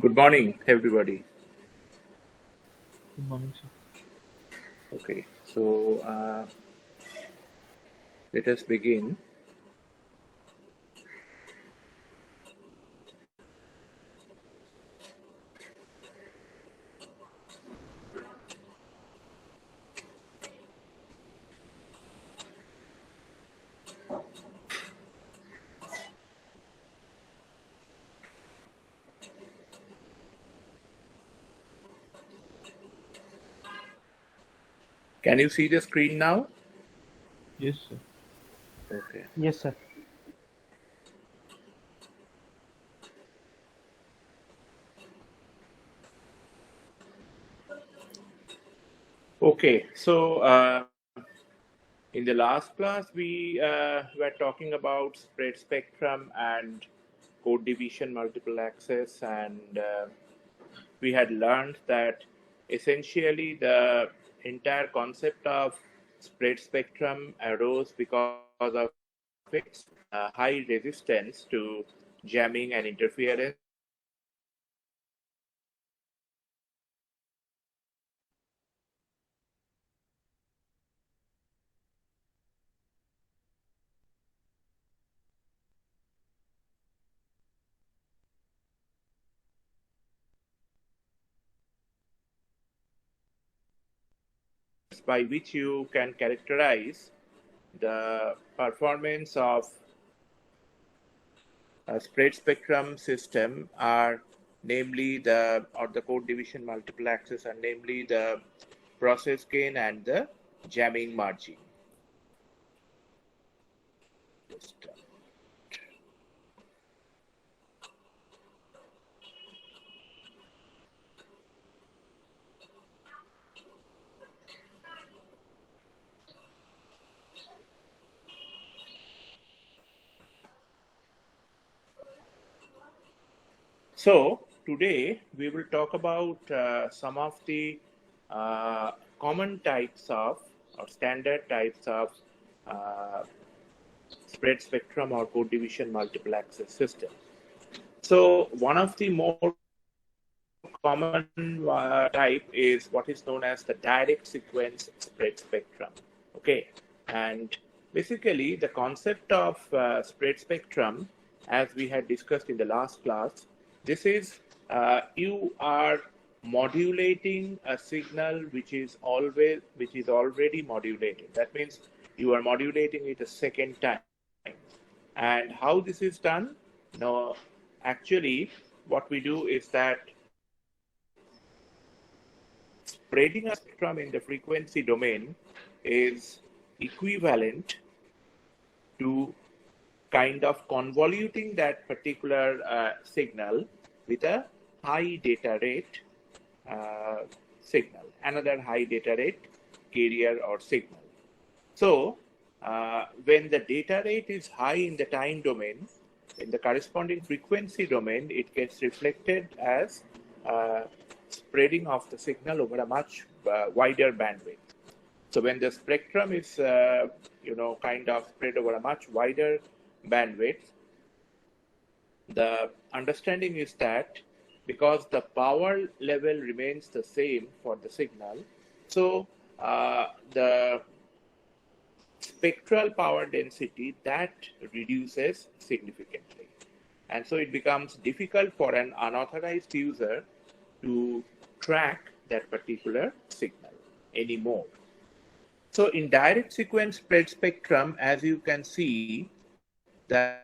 Good morning, everybody. Good morning, sir. Okay, so let us begin. Can you see the screen now? Yes, sir. Okay. Yes, sir. Okay, so in the last class, we were talking about spread spectrum and code division, multiple access, and we had learned that essentially the entire concept of spread spectrum arose because of its high resistance to jamming and interference by which you can characterize the performance of a spread spectrum system are namely the code division multiple access and namely the process gain and the jamming margin. Just, So today we will talk about some of the common types of or standard types of uh, spread spectrum or code division multiple access system. So one of the more common type is what is known as the direct sequence spread spectrum. Okay, and basically the concept of spread spectrum, as we had discussed in the last class, this is you are modulating a signal which is already modulated. That means you are modulating it a second time. And how this is done? No, actually, what we do is that spreading a spectrum in the frequency domain is equivalent to kind of convoluting that particular signal with a high data rate uh, signal, another high data rate carrier or signal. So, when the data rate is high in the time domain, in the corresponding frequency domain, it gets reflected as uh, spreading of the signal over a much wider bandwidth. So when the spectrum is, kind of spread over a much wider bandwidth, the understanding is that because the power level remains the same for the signal, so the spectral power density that reduces significantly. And so it becomes difficult for an unauthorized user to track that particular signal anymore. So in direct sequence spread spectrum, as you can see, that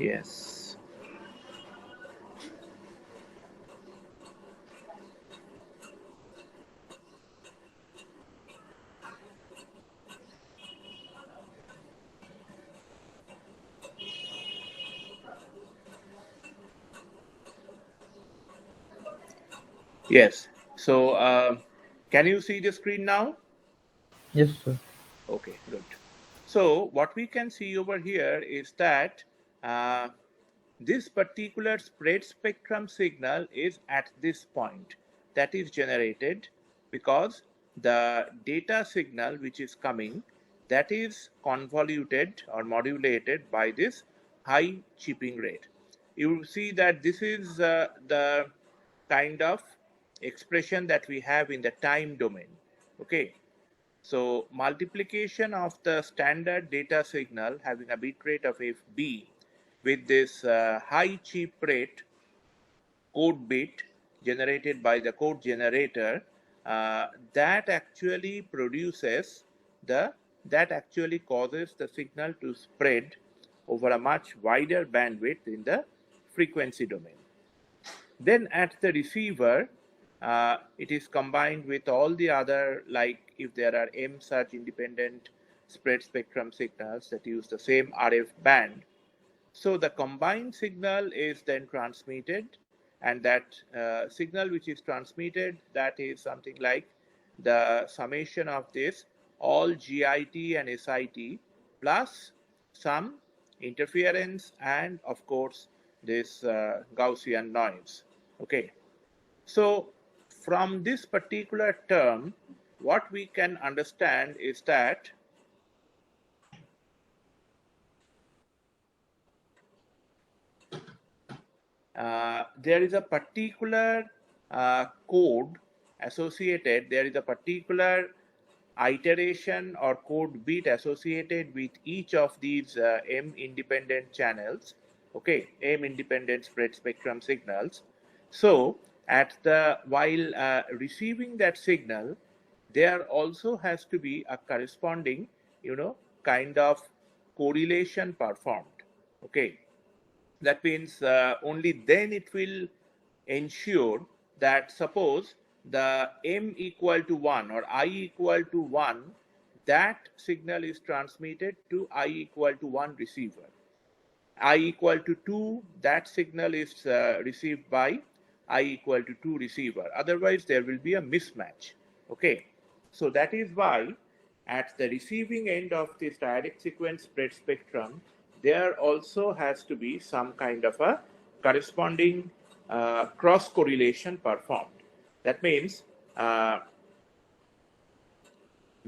Yes. Yes. So, can you see the screen now? Yes, sir. Okay, good. So, what we can see over here is that uh, this particular spread spectrum signal is at this point that is generated because the data signal which is coming, that is convoluted or modulated by this high chipping rate. You will see that this is the kind of expression that we have in the time domain. Okay, so multiplication of the standard data signal having a bit rate of FB with this high chip rate code bit generated by the code generator, that actually produces that actually causes the signal to spread over a much wider bandwidth in the frequency domain. Then at the receiver, it is combined with all the other, like if there are M such independent spread spectrum signals that use the same RF band. So the combined signal is then transmitted, and that signal which is transmitted, that is something like the summation of this all GIT and SIT plus some interference and of course this Gaussian noise. Okay, so from this particular term, what we can understand is that there is a particular code associated, there is a particular iteration or code bit associated with each of these M independent channels, okay, M independent spread spectrum signals. So at the while receiving that signal, there also has to be a corresponding, kind of correlation performed. Okay, that means only then it will ensure that suppose the M equal to 1 or I equal to 1, that signal is transmitted to I equal to 1 receiver. I equal to 2, that signal is received by I equal to 2 receiver. Otherwise, there will be a mismatch. Okay, so that is why at the receiving end of this direct sequence spread spectrum, there also has to be some kind of a corresponding cross correlation performed. That means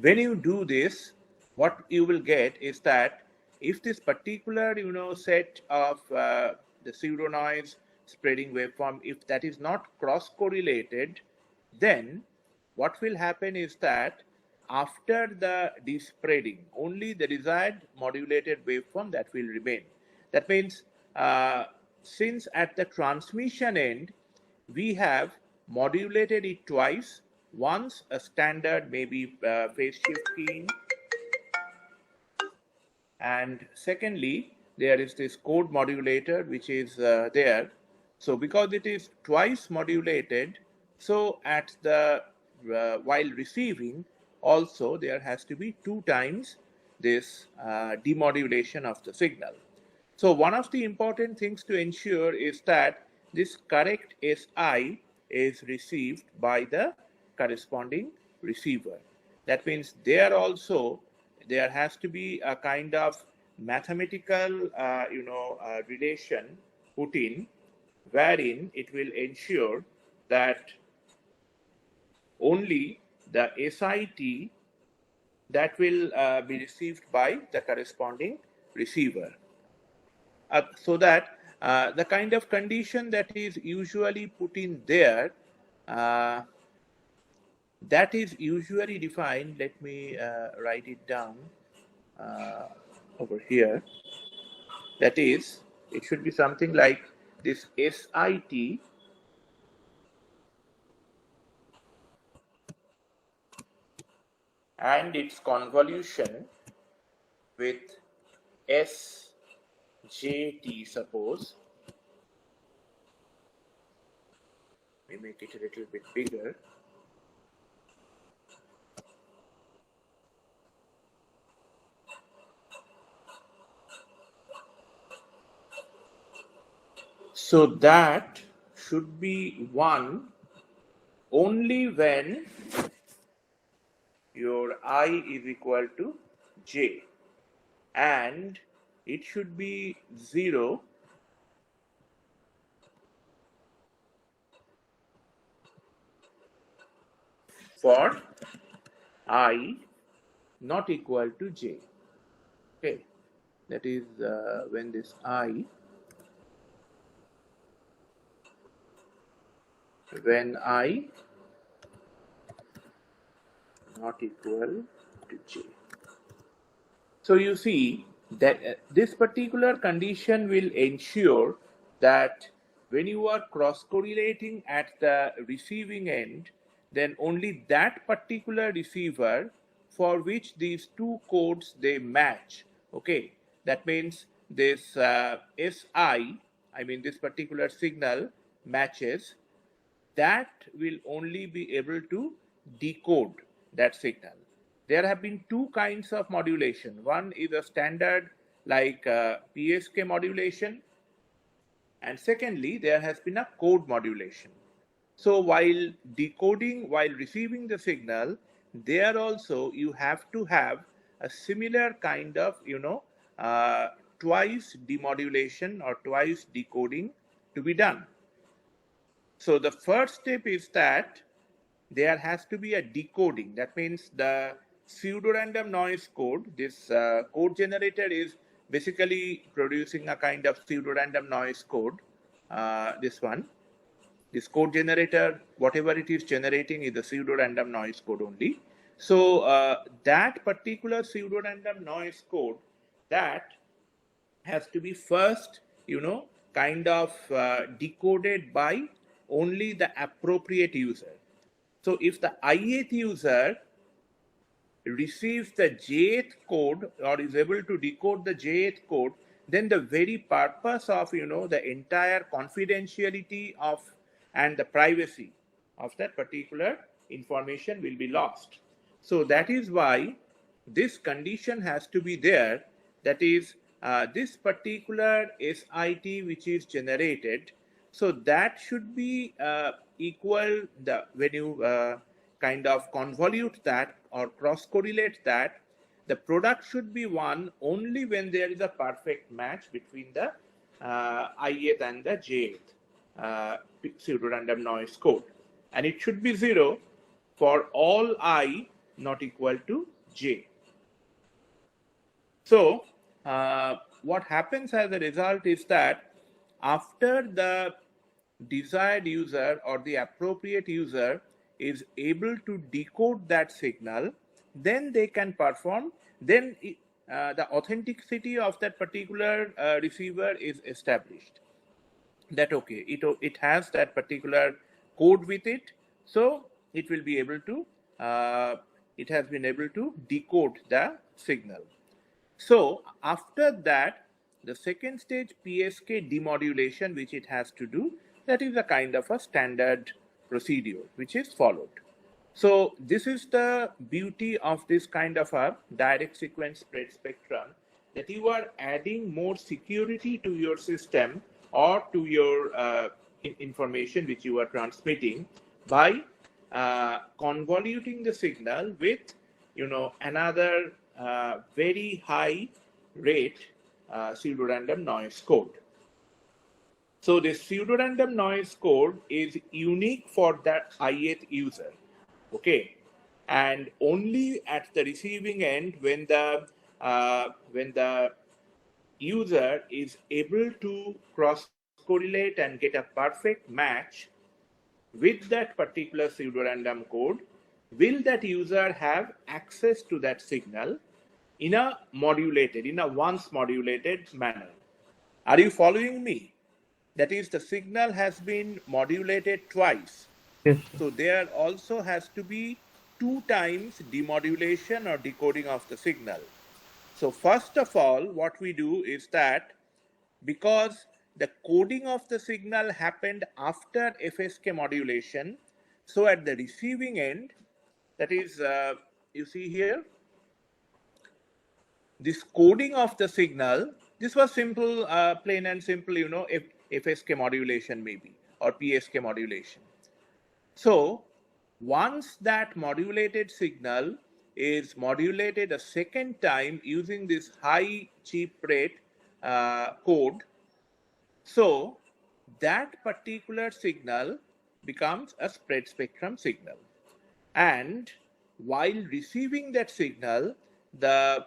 when you do this, what you will get is that if this particular set of the pseudo noise spreading waveform, if that is not cross correlated, then what will happen is that after the despreading, only the desired modulated waveform that will remain. That means since at the transmission end we have modulated it twice, once a standard maybe phase shift keying, and secondly there is this code modulator which is there. So because it is twice modulated, so at the while receiving also there has to be 2 times this demodulation of the signal. So one of the important things to ensure is that this correct SI is received by the corresponding receiver. That means there also there has to be a kind of mathematical relation put in, wherein it will ensure that only the SIT that will be received by the corresponding receiver. So that the kind of condition that is usually put in there, uh, that is usually defined. Let me write it down over here. That is, it should be something like this SIT and its convolution with SGIT JT, suppose. We make it a little bit bigger. So that should be 1 only when your I is equal to j, and it should be 0 for I not equal to j. Okay, that is when this I, when I not equal to j. So you see that this particular condition will ensure that when you are cross correlating at the receiving end, then only that particular receiver for which these two codes they match. Okay, that means this SI, I mean this particular signal matches, that will only be able to decode that signal. There have been two kinds of modulation. One is a standard like PSK modulation, and secondly, there has been a code modulation. So while decoding, while receiving the signal, there also you have to have a similar kind of, twice demodulation or twice decoding to be done. So the first step is that there has to be a decoding. That means the pseudorandom noise code, this code generator is basically producing a kind of pseudorandom noise code. This code generator, whatever it is generating is the pseudorandom noise code only. So that particular pseudorandom noise code, that has to be first, kind of decoded by only the appropriate user. So if the ith user receives the jth code or is able to decode the jth code, then the very purpose of, the entire confidentiality of and the privacy of that particular information will be lost. So that is why this condition has to be there. That is, this particular SIT which is generated, so that should be equal when you kind of convolute that or cross correlate that, the product should be 1 only when there is a perfect match between the ith and the jth pseudorandom noise code, and it should be 0 for all I not equal to j. So what happens as a result is that after the desired user or the appropriate user is able to decode that signal, then they can perform, then the authenticity of that particular receiver is established. That okay, it has that particular code with it, so it will be able to, it has been able to decode the signal. So after that, the second stage PSK demodulation, which it has to do, that is a kind of a standard procedure which is followed. So this is the beauty of this kind of a direct sequence spread spectrum, that you are adding more security to your system or to your information which you are transmitting by convoluting the signal with, another very high rate pseudorandom noise code. So this pseudorandom noise code is unique for that ith user, okay, and only at the receiving end when the user is able to cross correlate and get a perfect match with that particular pseudorandom code, will that user have access to that signal in a once modulated manner. Are you following me? That is, the signal has been modulated twice. Yes, sir. So there also has to be 2 times demodulation or decoding of the signal. So first of all, what we do is that because the coding of the signal happened after FSK modulation. So at the receiving end, that is, you see here, this coding of the signal, this was simple, plain and simple, FSK modulation maybe, or PSK modulation. So once that modulated signal is modulated a second time using this high chip rate code, so that particular signal becomes a spread spectrum signal. And while receiving that signal, the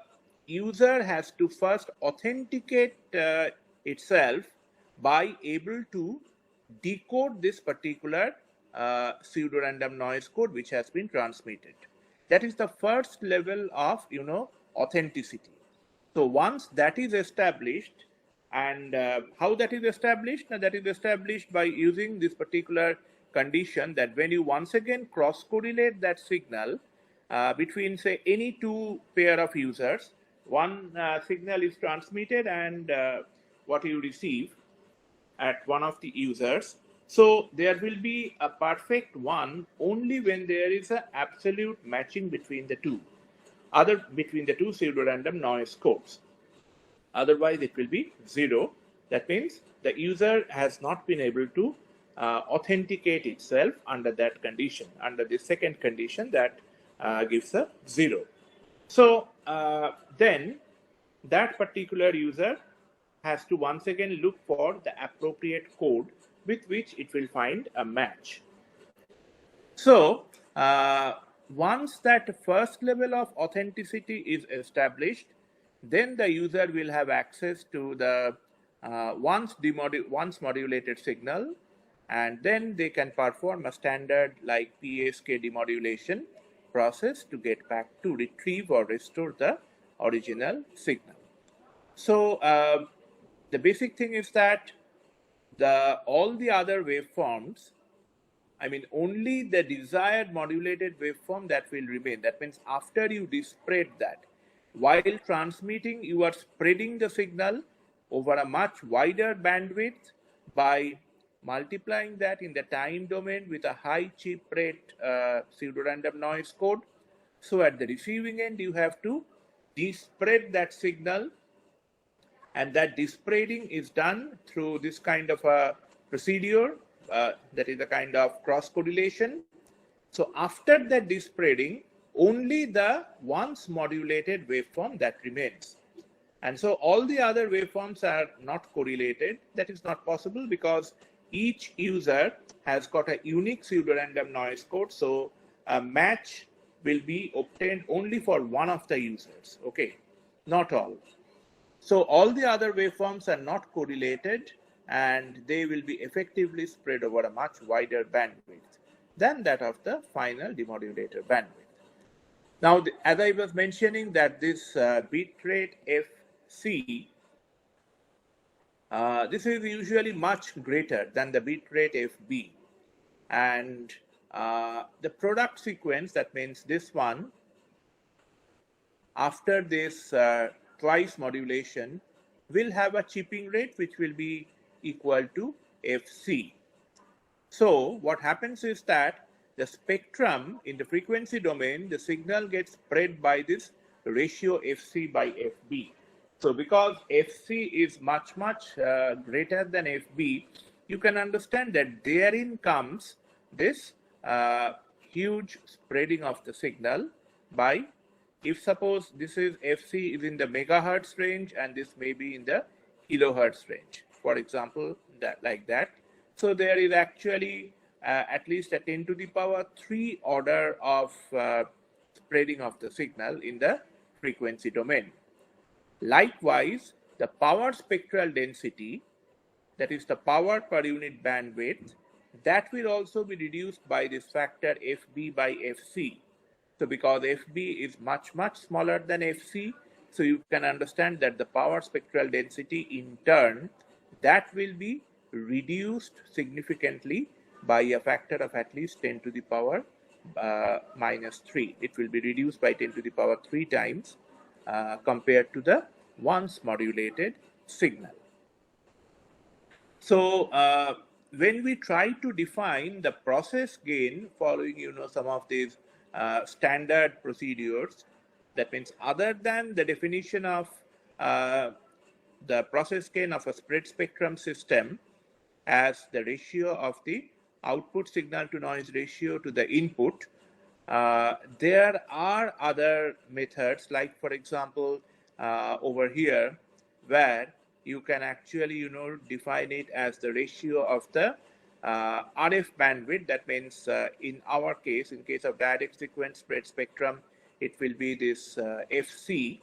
user has to first authenticate itself by able to decode this particular pseudo-random noise code which has been transmitted. That is the first level of authenticity. So once that is established, and how that is established? Now, that is established by using this particular condition that when you once again cross-correlate that signal between, say, any two pair of users, one signal is transmitted and what you receive at one of the users. So there will be a perfect one only when there is an absolute matching between the two, between the two pseudo-random noise codes. Otherwise, it will be 0. That means the user has not been able to authenticate itself under that condition, under the second condition that gives a 0. So then that particular user has to once again look for the appropriate code with which it will find a match. So once that first level of authenticity is established, then the user will have access to the once modulated signal, and then they can perform a standard like PSK demodulation process to get back to retrieve or restore the original signal. So the basic thing is that all the other waveforms, I mean, only the desired modulated waveform that will remain. That means after you disparate that, while transmitting, you are spreading the signal over a much wider bandwidth by multiplying that in the time domain with a high chip rate pseudo-random noise code. So at the receiving end, you have to disparate that signal, and that disparading is done through this kind of a procedure, that is a kind of cross correlation. So after that disparading, only the once modulated waveform that remains. And so all the other waveforms are not correlated. That is not possible because each user has got a unique pseudo-random noise code. So a match will be obtained only for one of the users, okay, not all. So all the other waveforms are not correlated, and they will be effectively spread over a much wider bandwidth than that of the final demodulator bandwidth. Now, as I was mentioning, that this bit rate FC, this is usually much greater than the bit rate FB, and the product sequence, that means this one, after this twice modulation, will have a chipping rate which will be equal to FC. So what happens is that the spectrum in the frequency domain, the signal gets spread by this ratio FC by FB. So because FC is much greater than FB, you can understand that therein comes this huge spreading of the signal by, if suppose this is FC is in the megahertz range and this may be in the kilohertz range, for example, like that. So there is actually at least a 10 to the power 3 order of spreading of the signal in the frequency domain. Likewise, the power spectral density, that is the power per unit bandwidth, that will also be reduced by this factor FB by FC. So because FB is much smaller than FC, so you can understand that the power spectral density in turn, that will be reduced significantly by a factor of at least 10 to the power minus 3. It will be reduced by 10 to the power 3 times compared to the once modulated signal. So when we try to define the process gain following, some of these standard procedures, that means other than the definition of uh, the process gain of a spread spectrum system as the ratio of the output signal to noise ratio to the input, there are other methods, like for example, over here, where you can actually, define it as the ratio of the RF bandwidth. That means in our case, in case of direct sequence spread spectrum, it will be this FC,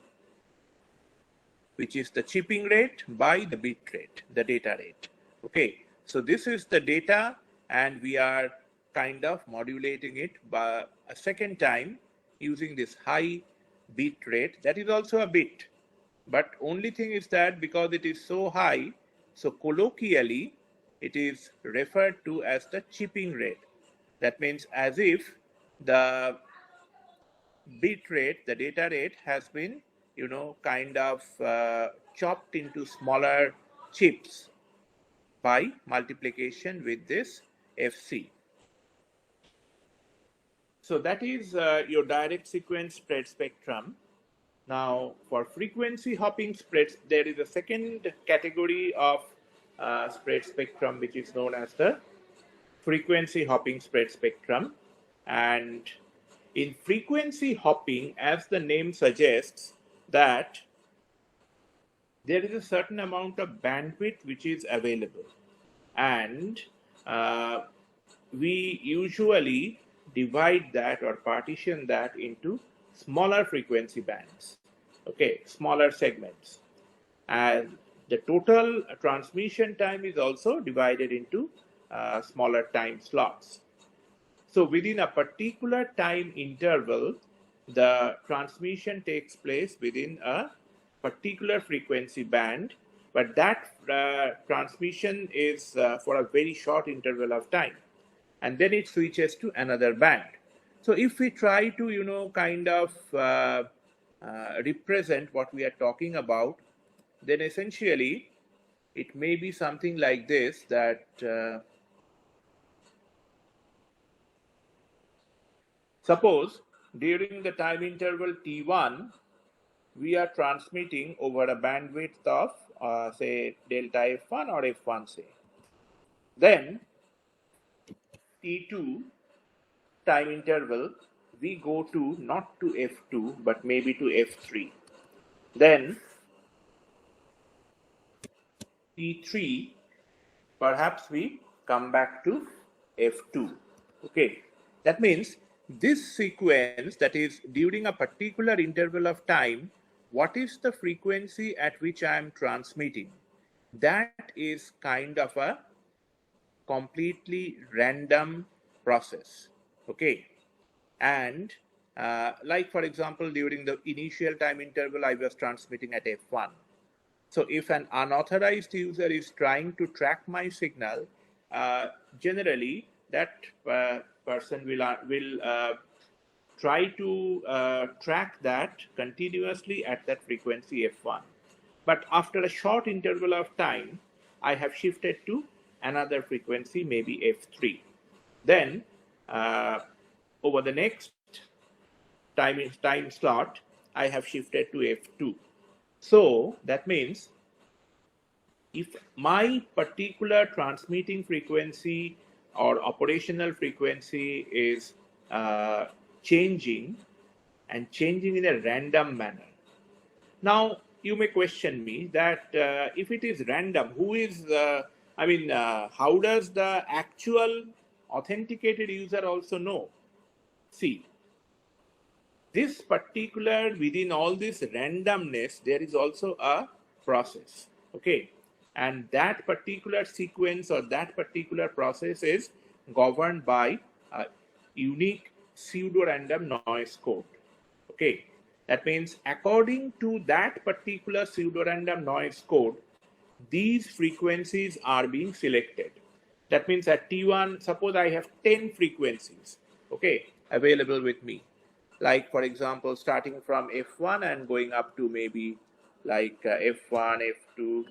which is the chipping rate by the bit rate, the data rate. Okay, so this is the data, and we are kind of modulating it by a second time using this high bit rate. That is also a bit, but only thing is that because it is so high, so colloquially it is referred to as the chipping rate. That means as if the bit rate, the data rate has been, kind of chopped into smaller chips by multiplication with this FC. So that is your direct sequence spread spectrum. Now, for frequency hopping spreads, there is a second category of spread spectrum, which is known as the frequency hopping spread spectrum. And in frequency hopping, as the name suggests, that there is a certain amount of bandwidth which is available, and we usually divide that or partition that into smaller frequency bands, okay, smaller segments, and the total transmission time is also divided into smaller time slots. So within a particular time interval, the transmission takes place within a particular frequency band, but that transmission is for a very short interval of time, and then it switches to another band. So if we try to, kind of represent what we are talking about, then essentially it may be something like this, that suppose during the time interval T1, we are transmitting over a bandwidth of say delta F1 or F1 say. Then T2 time interval, we go to not to F2 but maybe to F3. Then T3, perhaps we come back to F2. Okay, that means this sequence, that is during a particular interval of time, what is the frequency at which I am transmitting? That is kind of a completely random process. Okay, and like for example, during the initial time interval, I was transmitting at F1. So if an unauthorized user is trying to track my signal, generally that person will try to track that continuously at that frequency F1. But after a short interval of time, I have shifted to another frequency, maybe F3. Then over the next time slot, I have shifted to F2. So that means if my particular transmitting frequency or operational frequency is changing and changing in a random manner. Now, you may question me that if it is random, how does the actual authenticated user also know? See, this particular, within all this randomness, there is also a process, okay? And that particular sequence or that particular process is governed by a unique pseudo-random noise code, okay? That means according to that particular pseudo-random noise code, these frequencies are being selected. That means at T1, suppose I have 10 frequencies, okay, available with me. Like for example, starting from F1 and going up to maybe like F1, F2,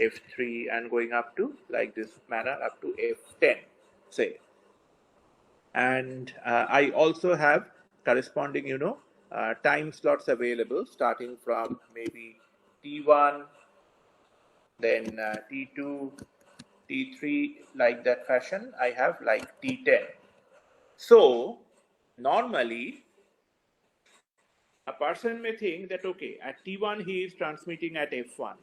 F3, and going up to, like this manner, up to F10, say. And I also have corresponding, time slots available, starting from maybe T1, then T2, T3, like that fashion. I have like T10. So normally a person may think that, okay, at T1 he is transmitting at F1.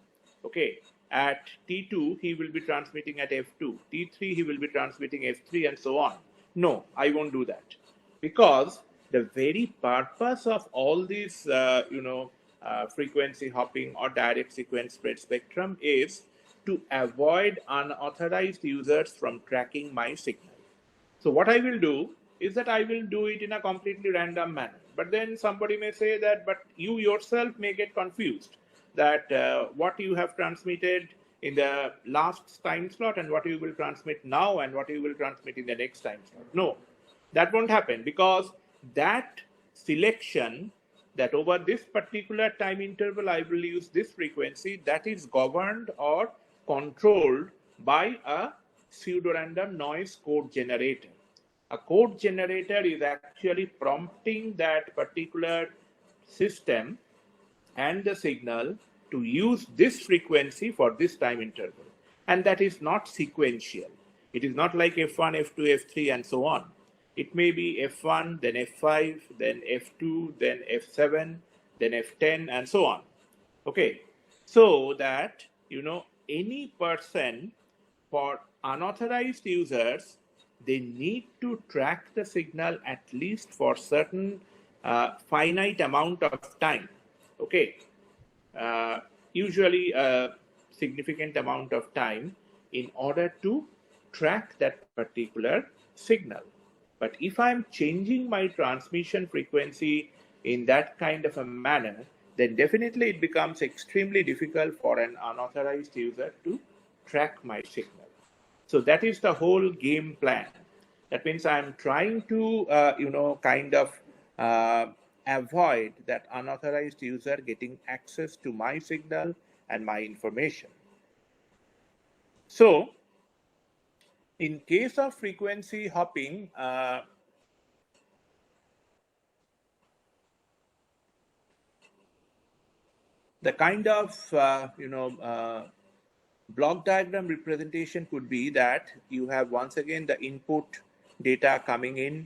Okay, at T2 he will be transmitting at F2. T3 he will be transmitting F3, and so on. No, I won't do that, because the very purpose of all these, frequency hopping or direct sequence spread spectrum is to avoid unauthorized users from tracking my signal. So what I will do is that I will do it in a completely random manner. But then somebody may say that, but you yourself may get confused that what you have transmitted in the last time slot and what you will transmit now and what you will transmit in the next time slot. No, that won't happen, because that selection, that over this particular time interval I will use this frequency, that is governed or controlled by a pseudo-random noise code generator. A code generator is actually prompting that particular system and the signal to use this frequency for this time interval. And that is not sequential. It is not like F1, F2, F3, and so on. It may be F1, then F5, then F2, then F7, then F10, and so on. Okay, so that, any person, for unauthorized users, they need to track the signal at least for certain finite amount of time. Okay, usually a significant amount of time, in order to track that particular signal. But if I'm changing my transmission frequency in that kind of a manner, then definitely it becomes extremely difficult for an unauthorized user to track my signal. So that is the whole game plan. That means I'm trying to, avoid that unauthorized user getting access to my signal and my information. So in case of frequency hopping, the kind of, block diagram representation could be that you have once again the input data coming in,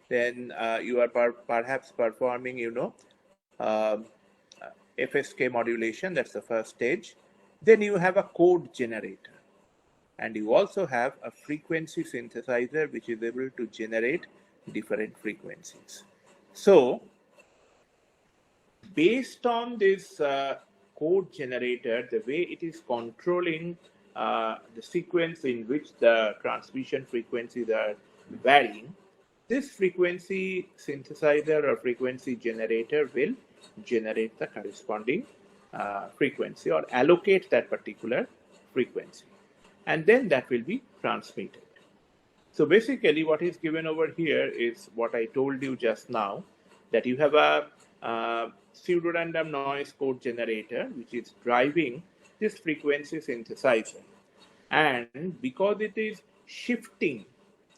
then you are perhaps performing, FSK modulation, that's the first stage. Then you have a code generator, and you also have a frequency synthesizer which is able to generate different frequencies. So based on this code generator, the way it is controlling the sequence in which the transmission frequencies are varying, this frequency synthesizer or frequency generator will generate the corresponding frequency, or allocate that particular frequency, and then that will be transmitted. So basically what is given over here is what I told you just now, that you have a pseudo-random noise code generator which is driving this frequency synthesizer. And because it is shifting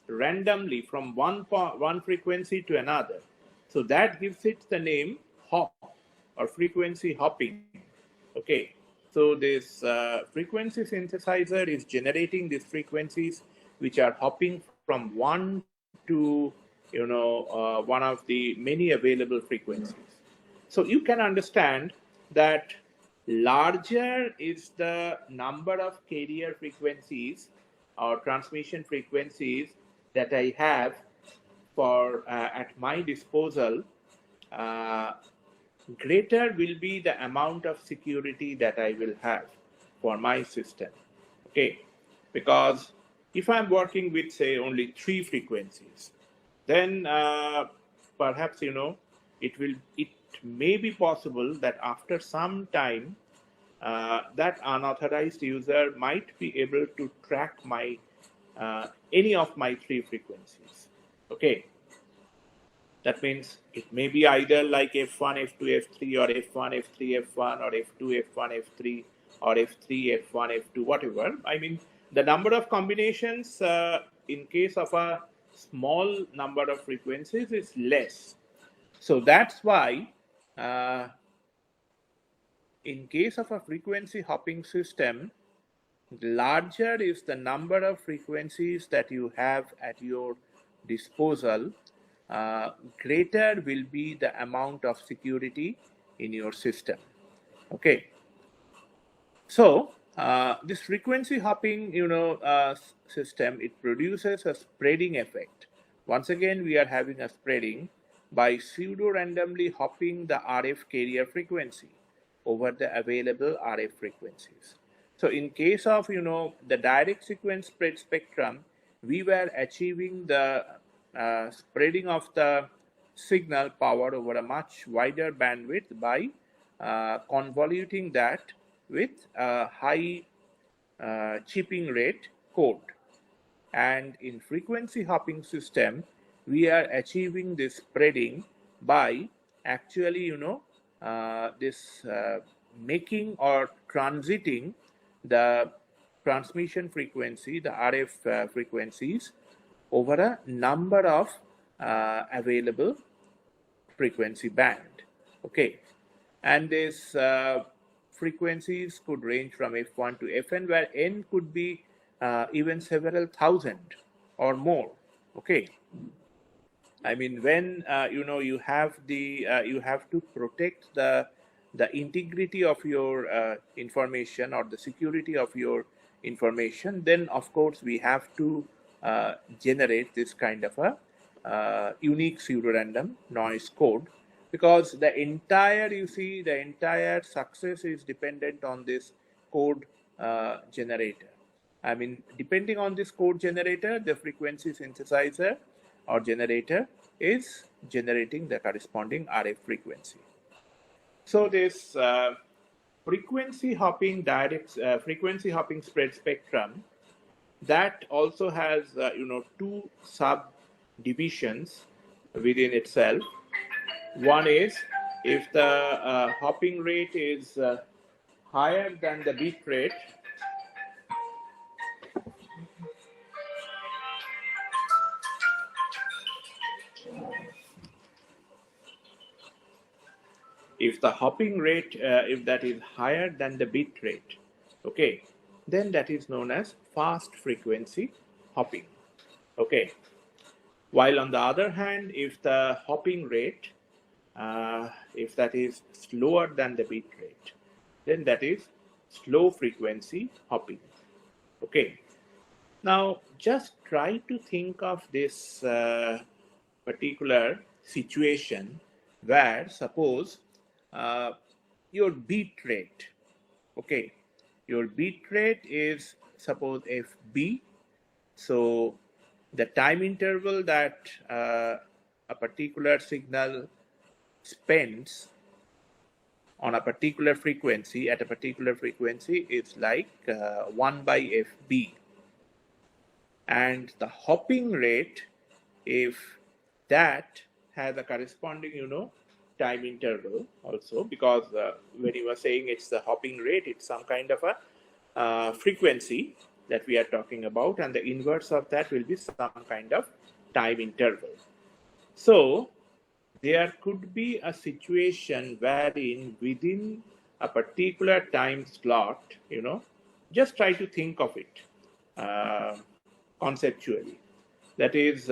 randomly from one frequency to another, so that gives it the name hop or frequency hopping. Okay, so this frequency synthesizer is generating these frequencies which are hopping from one to one of the many available frequencies. So you can understand that larger is the number of carrier frequencies or transmission frequencies that I have for at my disposal, greater will be the amount of security that I will have for my system. Okay, because if I'm working with, say, only 3 frequencies, then perhaps it may be possible that after some time that unauthorized user might be able to track my any of my 3 frequencies. Okay, that means it may be either like F1, F2, F3, or F1, F3, F1, or F2, F1, F3, or F3, F1, F2, whatever. I mean, the number of combinations in case of a small number of frequencies is less. So that's why in case of a frequency hopping system, larger is the number of frequencies that you have at your disposal, greater will be the amount of security in your system. Okay. So this frequency hopping, system, it produces a spreading effect. Once again, we are having a spreading by pseudo-randomly hopping the RF carrier frequency over the available RF frequencies. So in case of, the direct sequence spread spectrum, we were achieving the spreading of the signal power over a much wider bandwidth by convoluting that with a high chipping rate code. And in frequency hopping system, we are achieving this spreading by actually, making or transiting the transmission frequency, the RF frequencies, over a number of available frequency band. Okay. And this frequencies could range from F1 to Fn, where n could be even several thousand or more. Okay. I mean, when you have to protect the integrity of your information or the security of your information, then of course we have to generate this kind of a unique pseudo-random noise code, because the entire success is dependent on this code generator. I mean, depending on this code generator, the frequency synthesizer or generator is generating the corresponding RF frequency. So this frequency hopping spread spectrum, that also has two subdivisions within itself. One is if the hopping rate is higher than the bit rate, if the hopping rate, if that is higher than the bit rate, okay, then that is known as fast frequency hopping. Okay. While on the other hand, if the hopping rate, if that is slower than the bit rate, then that is slow frequency hopping. Okay. Now, just try to think of this particular situation where, suppose, your bit rate, okay, your bit rate is, suppose, FB. So the time interval that a particular signal spends on a particular frequency, at a particular frequency, is like 1 by FB. And the hopping rate, if that has a corresponding, time interval also, because when you were saying it's the hopping rate, it's some kind of a frequency that we are talking about, and the inverse of that will be some kind of time interval. So there could be a situation wherein within a particular time slot, just try to think of it conceptually. That is,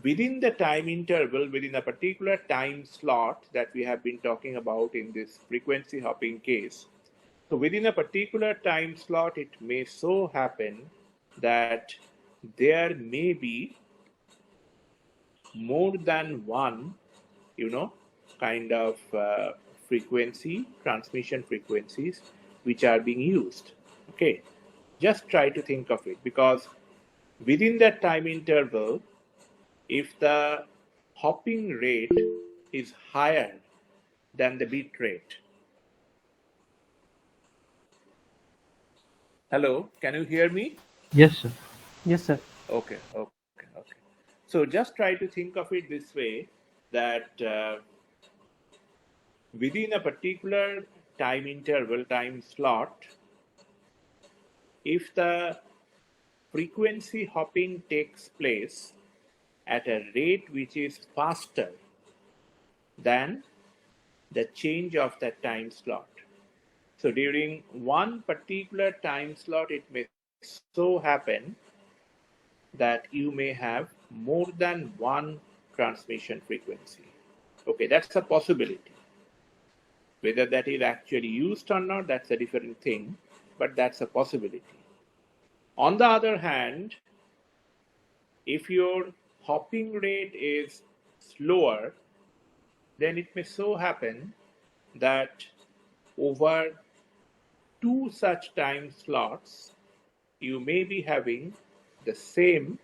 within the time interval, within a particular time slot that we have been talking about in this frequency hopping case. So within a particular time slot, it may so happen that there may be more than one, kind of transmission frequencies which are being used. Okay, just try to think of it, because within that time interval, if the hopping rate is higher than the bit rate. Hello, can you hear me? Yes, sir. Yes, sir. Okay. So just try to think of it this way, that within a particular time interval, time slot, if the frequency hopping takes place at a rate which is faster than the change of that time slot. So during one particular time slot, it may so happen that you may have more than one transmission frequency. Okay, that's a possibility. Whether that is actually used or not, that's a different thing, but that's a possibility. On the other hand, if your hopping rate is slower, then it may so happen that over two such time slots, you may be having the same,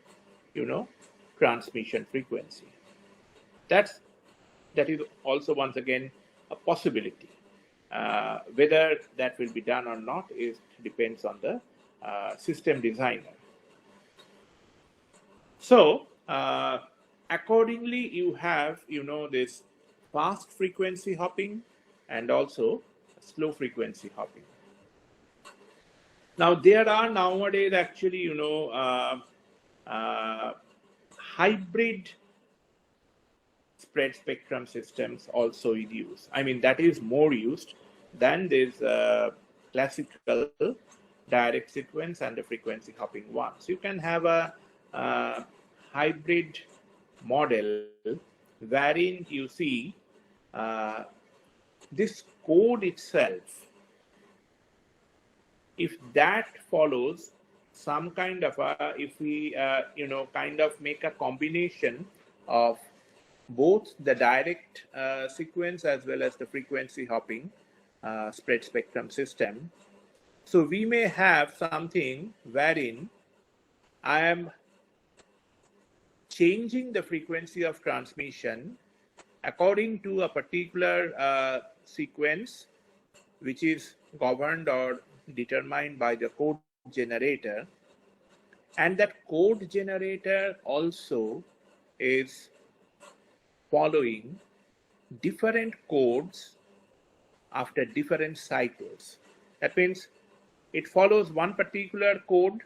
transmission frequency. That is also once again a possibility. Whether that will be done or not depends on the system designer. So accordingly, you have this fast frequency hopping and also slow frequency hopping. Now there are nowadays actually hybrid spread spectrum systems also in use. I mean, that is more used than this classical direct sequence and the frequency hopping one. So you can have a hybrid model wherein you see this code itself, if that follows some kind of if we kind of make a combination of both the direct sequence as well as the frequency hopping spread spectrum system, so we may have something wherein I am changing the frequency of transmission according to a particular sequence which is governed or determined by the code generator, and that code generator also is following different codes after different cycles. That means it follows one particular code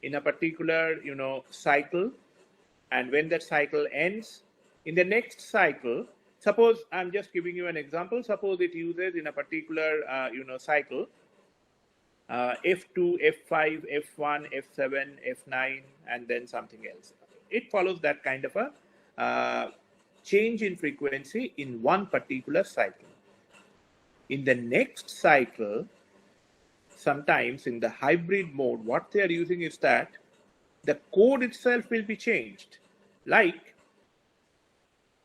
in a particular cycle, and when that cycle ends, in the next cycle, suppose I'm just giving you an example, suppose it uses in a particular cycle F2, F5, F1, F7, F9, and then something else. It follows that kind of a change in frequency in one particular cycle. In the next cycle, sometimes in the hybrid mode, what they are using is that the code itself will be changed. Like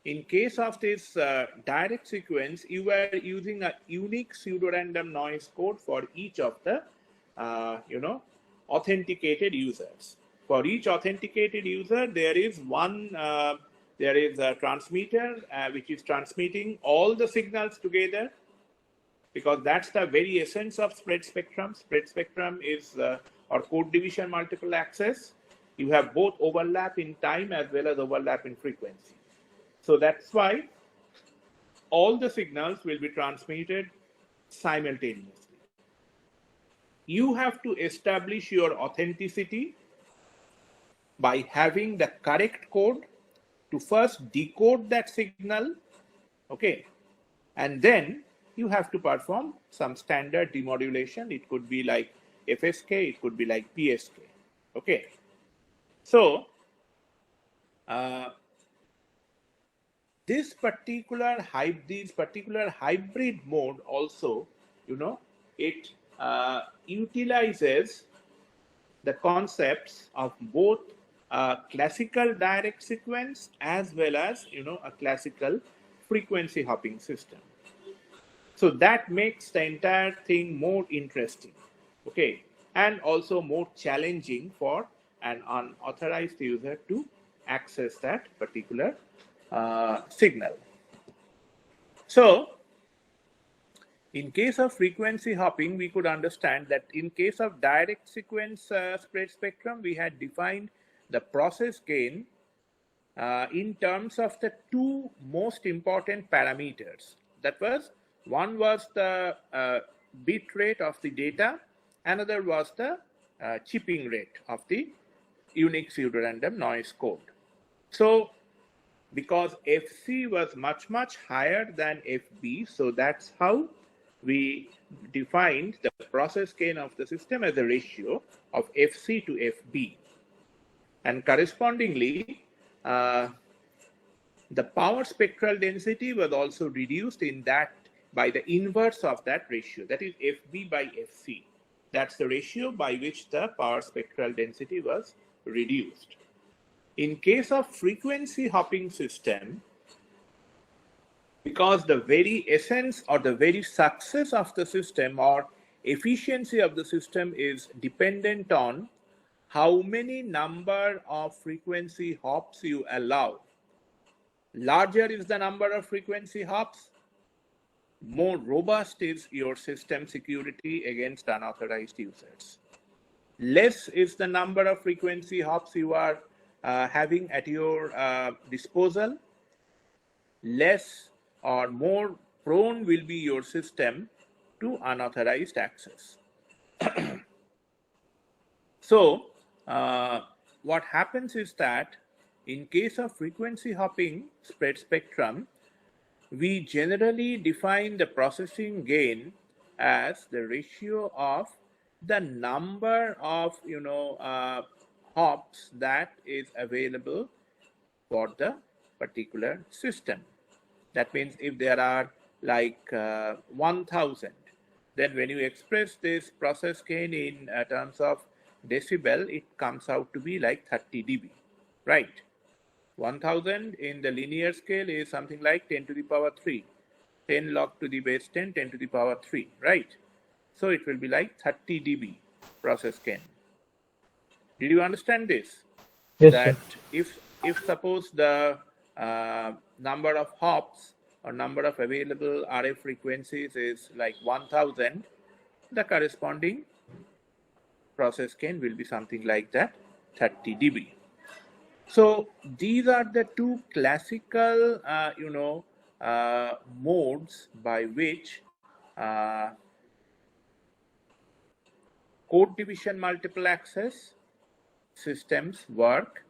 in case of this direct sequence, you are using a unique pseudorandom noise code for each of the authenticated users. For each authenticated user, there is a transmitter which is transmitting all the signals together, because that's the very essence of spread spectrum. Spread spectrum is or code division multiple access. You have both overlap in time as well as overlap in frequency. So that's why all the signals will be transmitted simultaneously. You have to establish your authenticity by having the correct code to first decode that signal, okay, and then you have to perform some standard demodulation. It could be like FSK, it could be like PSK, okay. So these particular hybrid mode also, it utilizes the concepts of both classical direct sequence as well as a classical frequency hopping system. So that makes the entire thing more interesting, okay, and also more challenging for an unauthorized user to access that particular signal. So in case of frequency hopping, we could understand that in case of direct sequence spread spectrum, we had defined the process gain in terms of the two most important parameters. That was One was the bit rate of the data, another was the chipping rate of the unique pseudorandom noise code. So because FC was much, much higher than FB, so that's how we defined the process gain of the system as a ratio of FC to FB. And correspondingly, the power spectral density was also reduced in that by the inverse of that ratio, that is FB by FC. That's the ratio by which the power spectral density was reduced. In case of frequency hopping system, because the very essence or the very success of the system or efficiency of the system is dependent on how many number of frequency hops you allow. Larger is the number of frequency hops, more robust is your system security against unauthorized users. Less is the number of frequency hops you are having at your disposal, less or more prone will be your system to unauthorized access. So what happens is that in case of frequency hopping spread spectrum, we generally define the processing gain as the ratio of the number of hops that is available for the particular system. That means if there are like 1000, then when you express this process gain in terms of decibel, it comes out to be like 30 dB, right? 1000 in the linear scale is something like 10 to the power 3, 10 log to the base 10, 10 to the power 3, right? So it will be like 30 dB process gain. Did you understand this? Yes, That sir. if suppose the number of hops or number of available RF frequencies is like 1000, the corresponding process gain will be something like that, 30 dB. So these are the two classical, modes by which code division multiple access systems work.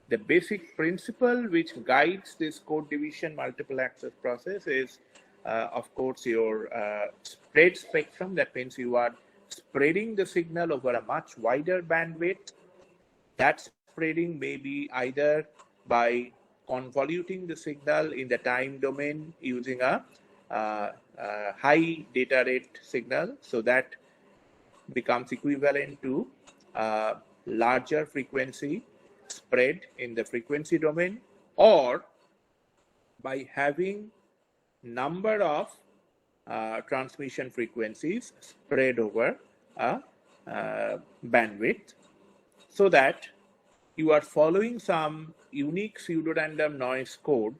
The basic principle which guides this code division multiple access process is, of course, your spread spectrum. That means you are spreading the signal over a much wider bandwidth. That spreading may be either by convoluting the signal in the time domain using a high data rate signal, so that becomes equivalent to larger frequency spread in the frequency domain, or by having number of transmission frequencies spread over a bandwidth, so that you are following some unique pseudorandom noise code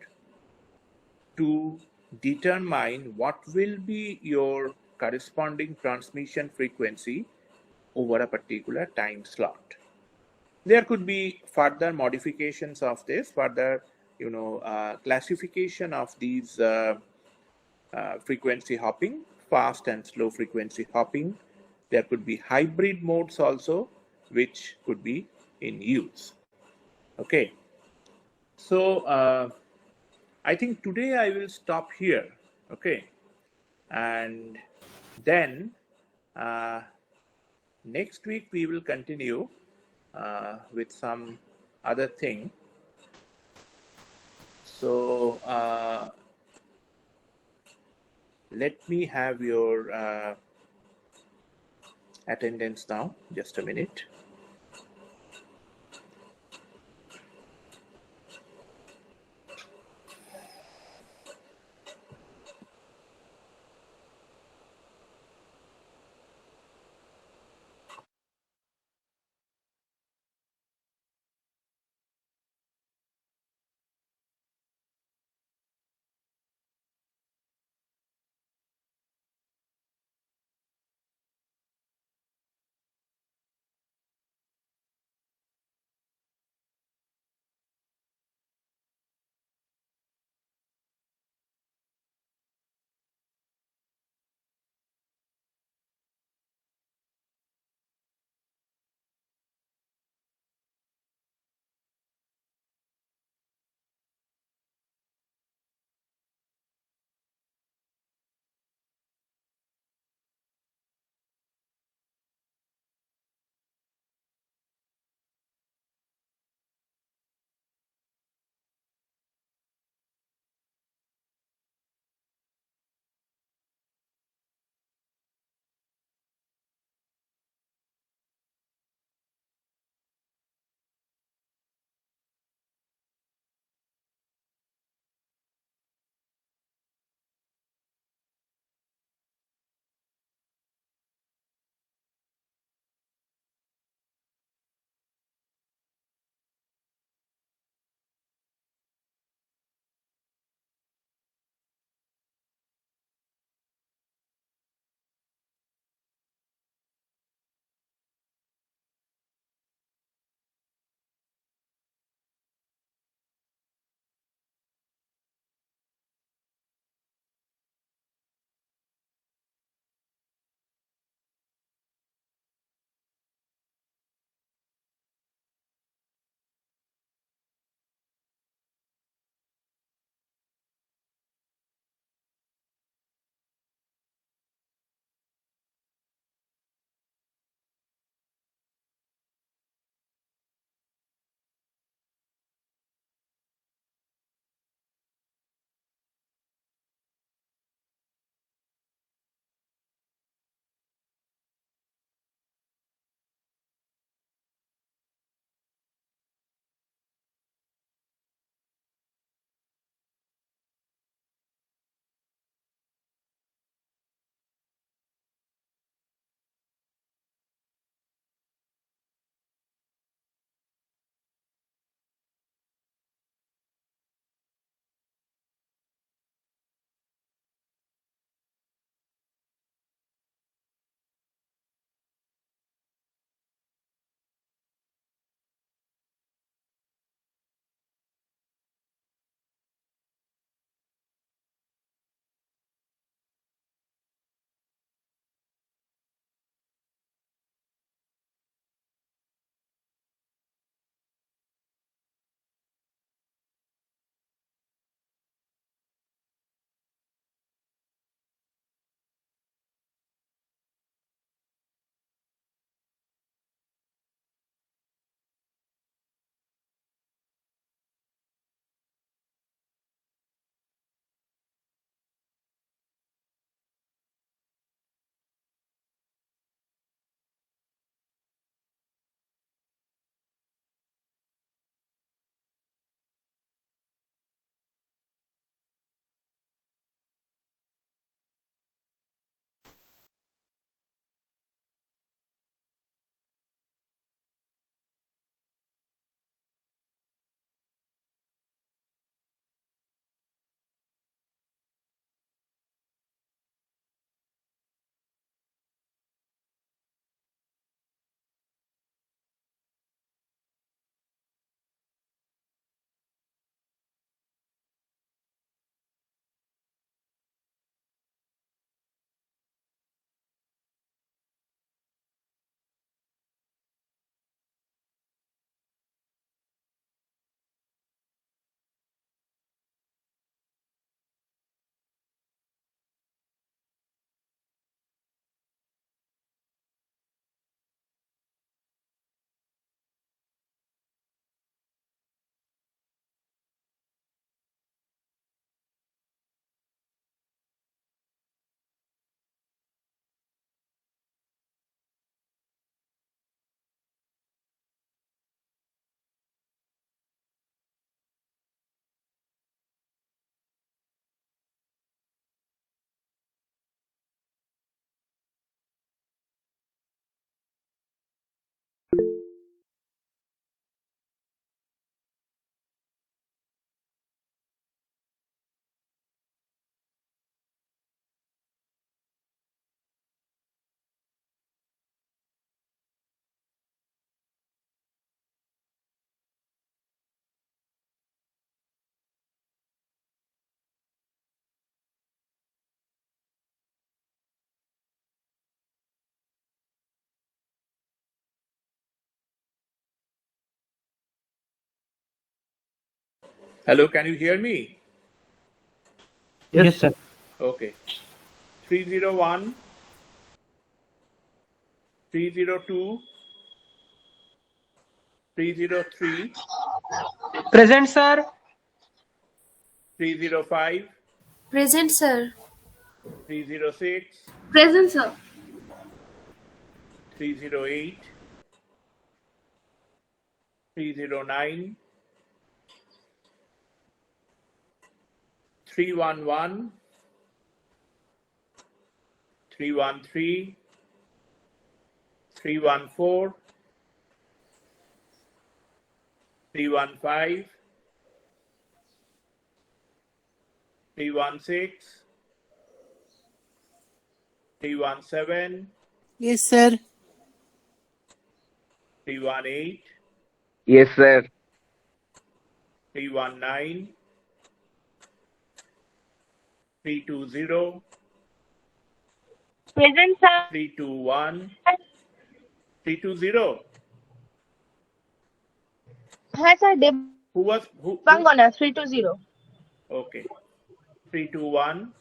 to determine what will be your corresponding transmission frequency over a particular time slot. There could be further modifications of this, further classification of these frequency hopping, fast and slow frequency hopping. There could be hybrid modes also, which could be in use. Okay, so I think today I will stop here. Okay, and then next week we will continue with some other thing. So let me have your attendance now. Just a minute. Hello, can you hear me? Yes, sir. Okay. 301, 302, 303, Present, sir. 305, Present, sir. 306, Present, sir. 308, 309, 311, 313, 314, 315, 316, 317, Yes, sir. 318, Yes, sir. 319, 320, Present, sir. 321, 320. Hi, sir. Who was who? Devangana, 320. Okay. 321,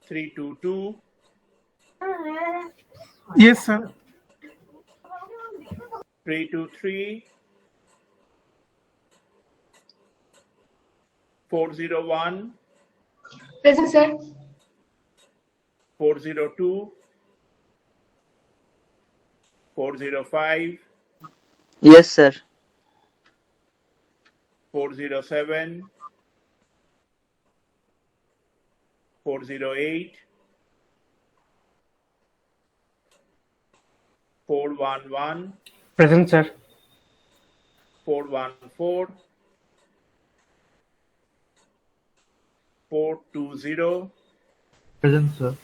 322, Yes, sir. 323, 401, Present, sir. 402, 405, Yes, sir. 407, 408, 411, Present, sir. 414, 420, Present, sir.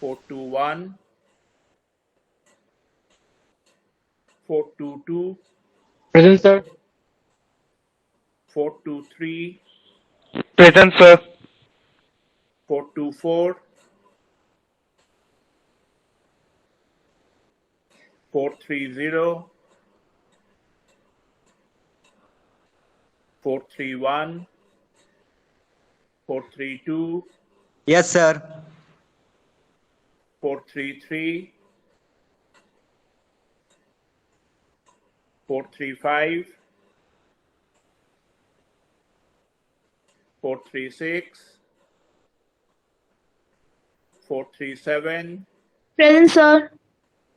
421, 422, Present, sir. 423, Present, sir. 424, 430, 431, 432, Yes, sir. 433, 435, 436, 437, Present, sir.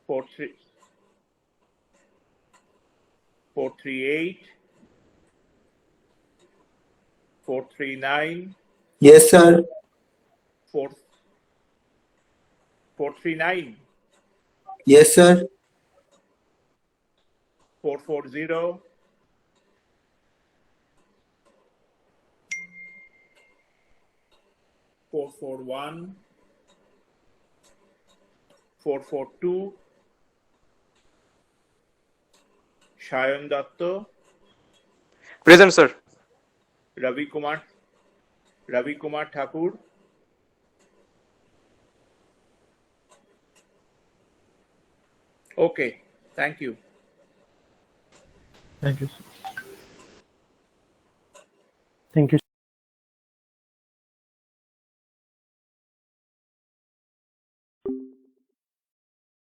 438, 439, Yes, sir. 439, Yes, sir. 440, 441, 442, Shayan Datta, Present, sir. Ravi Kumar Thakur, okay, thank you. Thank you, sir. Thank you.